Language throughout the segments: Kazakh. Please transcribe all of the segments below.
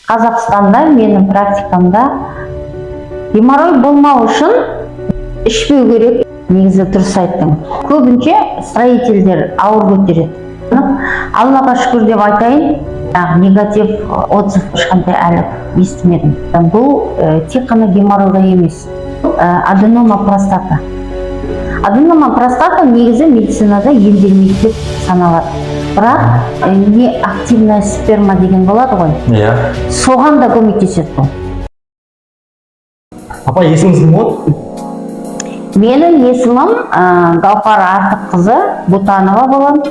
Қазақстанда менің практикамда геморрой болмау үшін ішпеу керек. Негізі дұрыс айттың. Көбінше строительдер ауыр көтереді. Аллаға шүкір деп айтайын, негатив отзыв ешқандай әлі естімедім. Бұл тек қана геморройға емес, аденома простата. Аденома простата негізі медицинада емделмейді деп саналады. Бірақ не активная сперма деген болады ғой. Соған да көмектеседі бұл. Апа, есіміңіз кім болады? Менің есімім Гаухар Артыққызы Бұтанова боламын.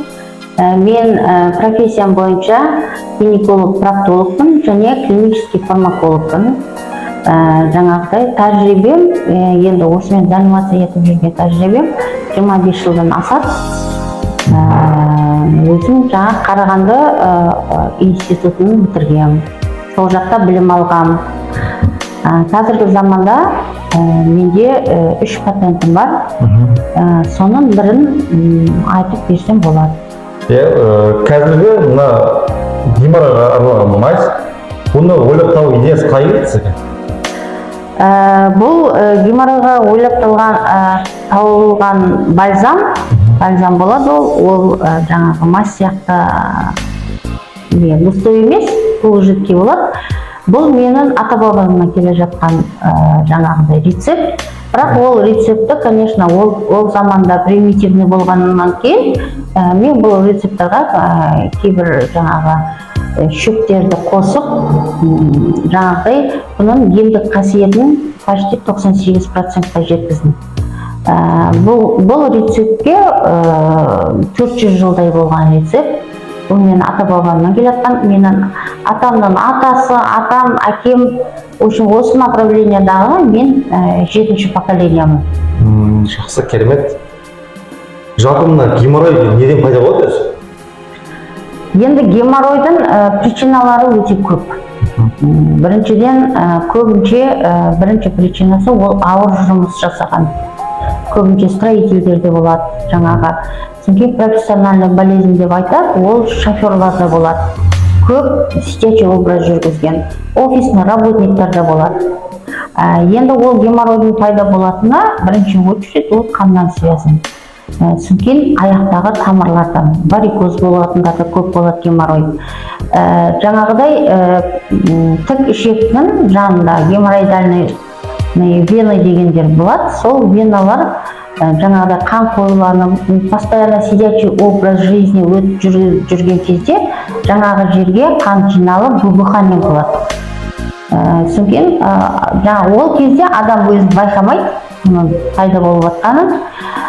Мен профессиям бойынша гинеколог-проктологпын және клинический фармакологпын. Жаңағыдай тәжірибем, енді осымен заниматься етіп жүрген тәжірибем 25 жылдан асады. Өзім жаңа Қарағанды институтын бітіргем. Сол жақта білім алғам. Қазіргі заманда менде 3 патентім бар. Соның бірін айтып берсем болады. Қазіргі мына геморройға арналған мазь, бұны ойлап табу идеясы қалай келді сізге? Бұл геморройға ойлап табылған бальзам болады. Ол жаңағы мазь сияқты густой емес, бұл жидкий болады. Бұл менің ата-бабамнан келе жатқан жаңағыдай рецепт. Бірақ ол рецепті, конечно, ол заманда примитивный болғанынан кейін, мен бұл рецепттарға кейбір жаңағы шөптерді қосып, жаңағыдай бұның емдік қасиетін почти 98%-қа жеткіздім. Бұл рецептке 400 жылдай болған рецепт. Бұл менің ата-бабамнан келатқан, менің атамның атасы, атам, әкем, осы направлениядағы мен 7-ші поколениямын. Жақсы, керемет. Жалпы мына геморрой неден пайда болады өзі? Енді геморройдың причиналары өте көп. Біріншіден, көбінше бірінші причинасы ол ауыр жұмыс жасаған. Көбінше строительдерде болады, жаңағы. Соңғы профессиональный болезнь деп айтады, ол шоферларда болады. Көп сидячий образ жүргізген, офисный работниктарда болады. Енді ол геморройдың пайда болатыны бірінші очередь ол қаннан связан. Соңғы аяқтағы тамырлардан, варикоз болатындарда көп болады геморрой. Жаңағыдай тік ішектің жанында геморроидальный вена дегендер болады. Сол веналар жаңағыдай қан қойыланып, постоянно сидячий образ жизни өтіп жүрген кезде жаңағы жерге қан жиналып выбухание болады. Соңғы ол кезде адам өзін байқамайды, пайда болып жатқанын.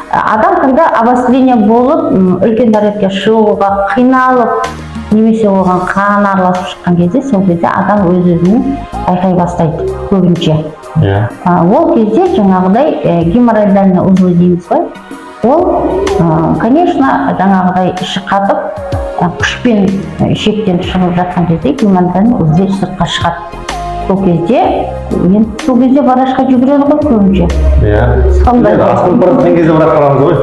Адам, когда обострение болып, үлкен дәретке шығуға қиналып, немесе оған қан араласып шыққан кезде, сол кезде адам өз-өзін байқай бастайды көбінше. Ол кезде жаңағыдай геморроидальный узлы дейміз ғой. Ол, конечно, жаңағыдай іші қатып, күшпен ішектен шығып жатқан кезде геморроидальный узлы сыртқа шығады. Сол кезде врачқа жүгіреді ғой көбінше. Сондай. Асқын баратқан кезде врачқа барамыз ғой.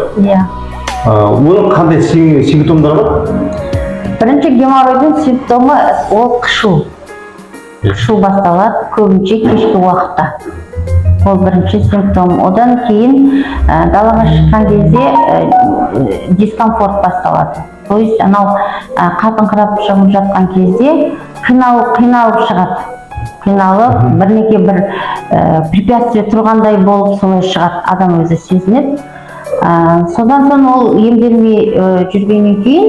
Оның қандай симптомдары бар? Бірінші геморройдың симптомы ол қышу. Қышу басталады көбінше кешкі уақытта. Ол бірінші симптом. Одан кейін далаға шыққан кезде дискомфорт басталады. То есть анау қатыңқырап шығып жатқан кезде қиналып шығады. Қиналып, бірнеке бір препятствие тұрғандай болып солай шығады, адам өзі сезінеді. Содан соң ол емделмей жүргеннен кейін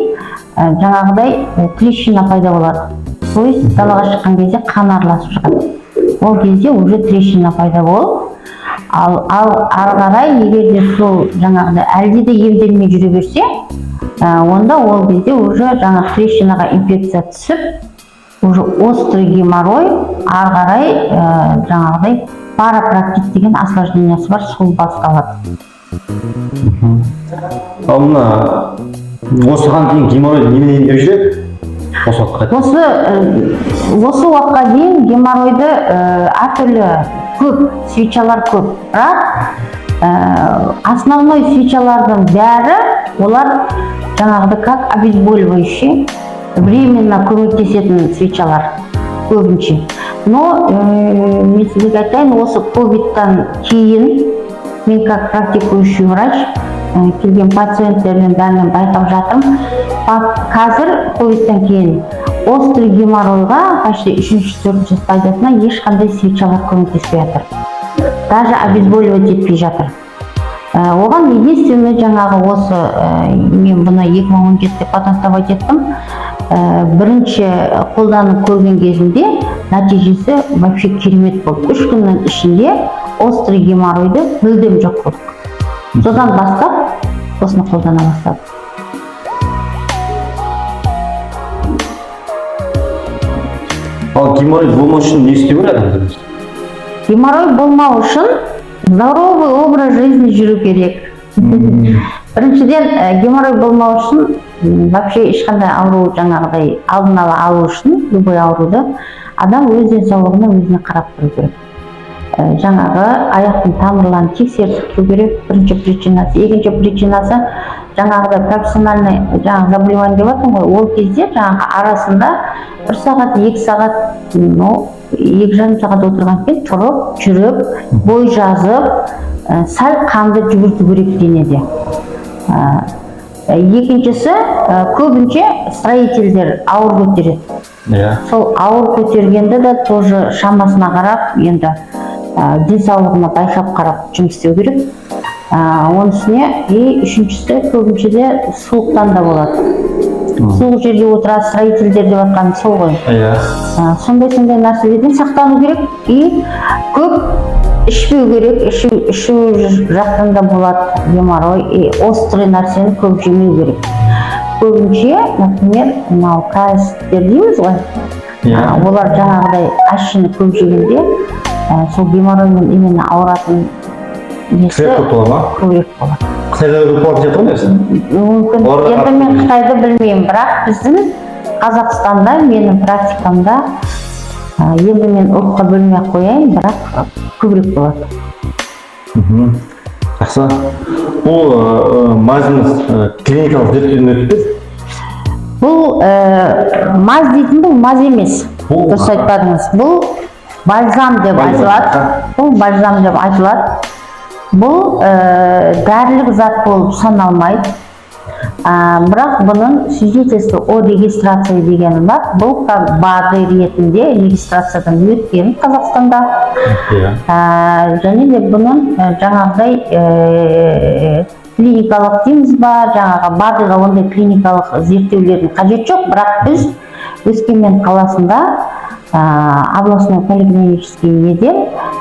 жаңағыдай трещина пайда болады. То есть далаға шыққан кезде қан араласып шығады. Ол кезде уже трещина пайда болып, ал ары қарай егер де сол жаңағыдай әлде де емделмей жүре берсе, онда ол кезде уже жаңа трещинаға инфекция түсіп, уже острый геморрой, ары қарай жаңағыдай парапроктит деген осложнениесі бар, сол басталады. Ал мына осыған дейін геморрой немен емдеп жүреді? Осы уақытқа дейін геморройды әртүрлі көп, свечалар көп. Бірақ основной свечалардың бәрі олар жаңағыдай как обезболивающий, временно көмектесетін свечалар. көбінше. Но мен сізге айтайын, осы ковидтан кейін мен как практикующий врач келген пациенттердің бәрінен байқап жатырмын. Қазір ковидтан кейін острый геморройға почти 3-4 стадиясына ешқандай свечалар көмектеспей жатыр. Даже обезболивать етпей жатыр. Оған единственный жаңағы осы мен бұны 2017-те патентовать еттім. Бірінші қолданып көрген кезінде нәтижесі вообще керемет болды. 3 күннің ішінде острый геморройды мүлдем жоқ болдық. Содан бастап осыны қолдана бастадық. Ал геморрой болмау үшін не істеу керек адамдар? Геморрой болмау үшін здоровый образ жизни жүру керек. Біріншіден геморрой болмау үшін вообще ешқандай ауру жаңағыдай алдын ала алу үшін любой ауруды адам өз денсаулығына өзіне қарап тұру керек. Жаңағы аяқтың тамырларын тексеріп тұру керек. Бірінші причинасы, екінші причинасы жаңағыдай профессиональный заболевание деп жатырмын ғой. Ол кезде жаңағы арасында 1 сағат, 2 сағат, 2,5 сағат отырған кейін тұрып, жүріп, бой жазып, сәл қанды жүгірту керек денеде. Екіншісі, көбінше строительдер ауыр көтереді. Сол ауыр көтергенді де тоже шамасына қарап, енді денсаулығына байқап қарап жұмыс істеу керек. Оның үстіне, үшіншісі көбінше де суықтан да болады. Суық жерде отырады, строительдер деп жатқан сол ғой. Сондай нәрселерден сақтану керек. Көп ішпеу керек, ішу жақтан да болады геморрой, острый нәрсені көп жемеу керек. Көбінше, например, кайстер дейміз ғой, олар жаңағыдай ашыны көп жегенде сол геморроймен именно ауыратын несі көбірек болады. Қытайда көп жатыр ма? Мүмкін, енді мен Қытайды білмеймін, бірақ біздің Қазақстанда, менің практикамда, енді мен ұлтқа бөлмей қояйын, бірақ көбірек болады. Жақсы. Бұл мазыңыз клиникалық зерттеуден өтті? Бұл маз дейтін бұл маз емес. Дұрыс айтпадыңыз. Бұл бальзам деп айтылады. Бұл дәрілік зат болып саналмайды. Бірақ бұның свидетельство о регистрации дегені бар. Бұл БАДы ретінде регистрациядан өткен Қазақстанда. Және де бұның жаңағыдай клиникалық дейміз ба, жаңағы БАДыға ондай клиникалық зерттеулердің қажет жоқ, бірақ біз Өскемен қаласында областной поликлинический неден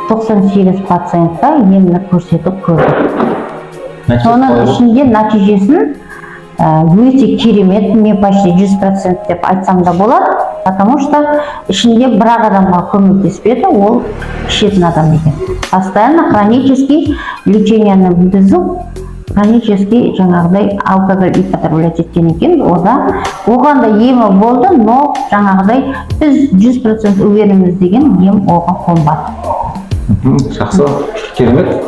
98 пациентқа емді көрсетіп көрдік. Соның ішінде нәтижесін өте керемет, мен почти 100% деп айтсам да болады, потому что ішінде бірақ адамға көмектеспеді, ол ішетін адам екен. Постоянно хронический лечениені бұзу, хронический жаңағыдай алкоголь употреблять еткен екен, оған да емі болды, но жаңағыдай біз 100% уверенбіз деген ем оған қонбады. Жақсы, керемет.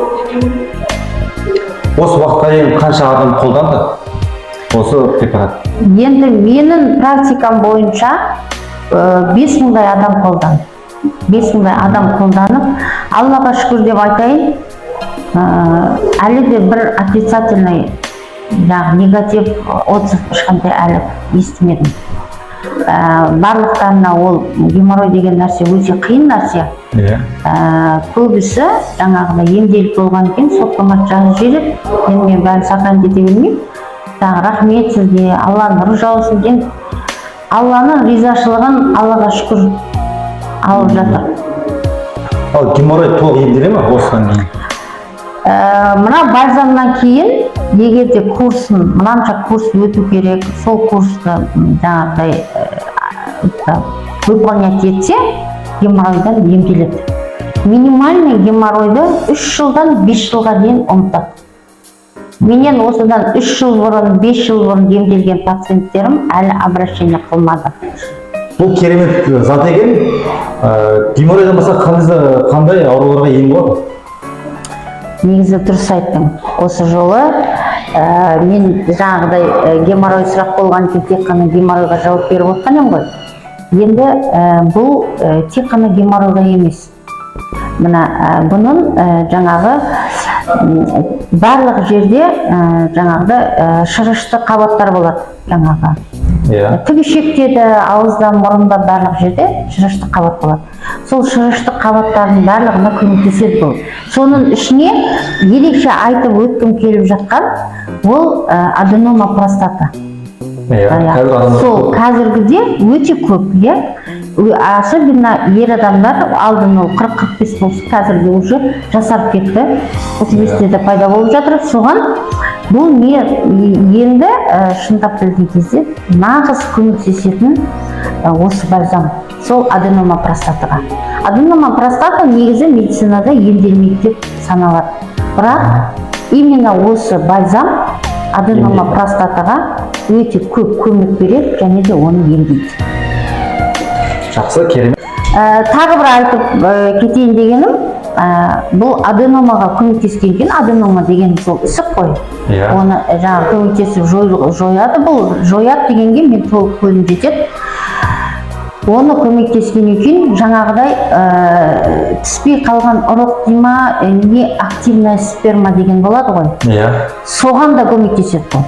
Осы уақытқа дейін қанша адам қолданды осы препарат? Енді менің практикам бойынша 5000-дай адам қолданды. 5000-дай адам қолданып, Аллаға шүкір деп айтайын, әлі де бір отрицательный, негатив отзыв ешқандай әлі естімедім. Барлықтарына ол геморрой деген нәрсе өте қиын нәрсе. Көбісі жаңағыда емделіп болған кейін соттамат жазып жібереді. Енді мен бәрін сақтан кете бермеймін. Рахмет сізге, Алла нұр жаусын деген. Алланың ризашылығын Аллаға шүкір алып жатыр. Ал геморрой толық емделе ме осыдан кейін? Мына бальзамнан кейін, егер де курсын, мынанша курс өту керек, сол курсты жаңағыдай выполнять етсе, геморройдан емделеді. Минимальный геморройды 3 жылдан 5 жылға дейін ұмытады. Менен осыдан 3 жыл бұрын, 5 жыл бұрын емделген пациенттерім әлі обращение қылмады. Бұл керемет зат екен. Геморройдан басқа қандай ауруларға ем болады? Негізі дұрыс айттың. Осы жолы мен жаңағыдай геморрой сұрақ болған кезде тек қана геморройға жауап беріп отқан едім ғой. Енді бұл тек қана геморройға емес. Мына бұның жаңағы барлық жерде жаңағыда шырышты қабаттар болады жаңағы. Тігішекте де, ауызда, мұрында барлық жерде шырышты қабат болады. Сол шырышты қабаттардың барлығына көмектеседі бұл. Соның ішіне ерекше айтып өткім келіп жатқан ол аденома простата. Сол қазіргіде өте көп, особенно ер адамдар алдын ол 40-45 болса, қазіргі уже жасарып кетті, 35-те де пайда болып жатыр. Соған бұл енді шындап білген кезде нағыз көмектесетін осы бальзам, сол аденома простатаға. Аденома простата негізі медицинада емделмейді деп саналады. Бірақ именно осы бальзам аденома простатаға өте көп көмек береді және де оны емдейді. Жақсы, керемет. Тағы бір айтып кетейін дегенім, бұл аденомаға көмектескен екен. Аденома деген сол ісік қой. Оны жаңағы көмектесіп жояды. Бұл жояды дегенге мен толық көзім жетеді. Оны көмектескен екен жаңағыдай түспей қалған ұрық дейма, не активная сперма деген болады ғой. Соған да көмектеседі бұл.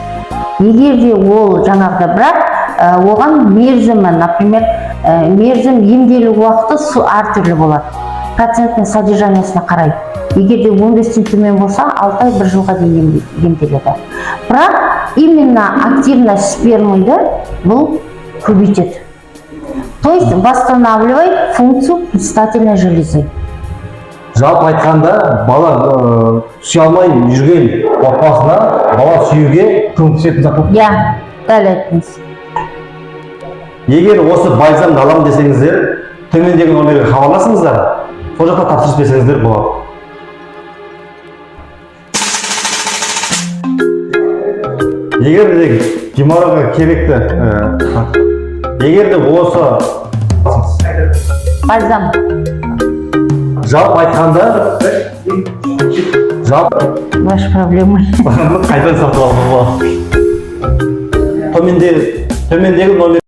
Егер де ол жаңағыда бірақ оған мерзімі, например, мерзім емделу уақыты әртүрлі болады. Процентный содержаниясына қарай. Егер де 15-тен төмен болса, 6 ай 1 жылға дейін емделеді. Бірақ именно активная спермайды бұл көбейтеді. То есть восстанавливает функцию предстательной железы. Жалпы айтқанда, бала сүйе алмай жүрген отбасына бала сүюге көмектесетін зат болып. Дәл айттыңыз. Егер осы бальзамды аламын десеңіздер, төмендегі номерге хабарласыңыздар, сол жақта тапсырыс берсеңіздер болады. Егер де геморройға керекті, егер де осы бальзам жалпы айтқанда, Ваша проблема. қайтадан сатып алуға болады. Төмендегі номер